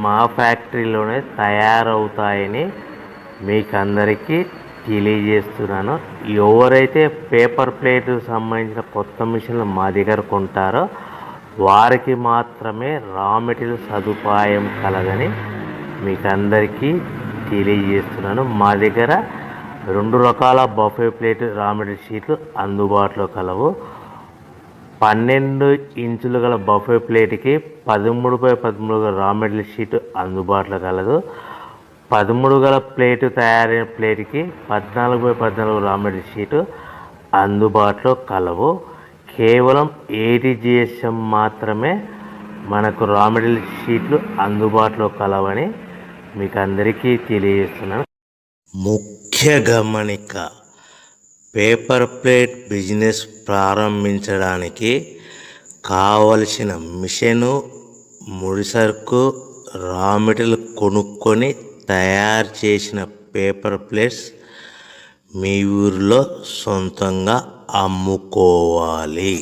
మా ఫ్యాక్టరీలోనే తయారవుతాయని మీకు అందరికీ తెలియజేస్తున్నాను. ఎవరైతే పేపర్ ప్లేట్ సంబంధించిన కొత్త మిషన్లు మా దగ్గర కొంటారో వారికి మాత్రమే రా మెటీరియల్ సదుపాయం కలదని మీకు అందరికీ తెలియజేస్తున్నాను. మా దగ్గర 2 రకాల బఫే ప్లేట్ రా మెటీరియల్ షీట్లు అందుబాటులో కలవు. 12 ఇంచులు గల బఫే ప్లేట్కి 13x13 గల రా మెటీరియల్ షీట్ అందుబాటులో కలదు. 13 గల ప్లేటు తయారైన ప్లేట్కి 14x14 రా మెటీరియల్ షీటు అందుబాటులో కలవు. కేవలం ATGSM మాత్రమే మనకు రా మెటీరియల్ షీట్లు అందుబాటులో కలవని మీకు అందరికీ తెలియజేస్తున్నాను. ముఖ్య గమనిక: పేపర్ ప్లేట్ బిజినెస్ ప్రారంభించడానికి కావలసిన మిషను, ముడిసరుకు, రా మెటీరియల్ కొనుక్కొని తయారు చేసిన పేపర్ ప్లేట్స్ మీ ఊరిలో సొంతంగా అమ్ముకోవాలి.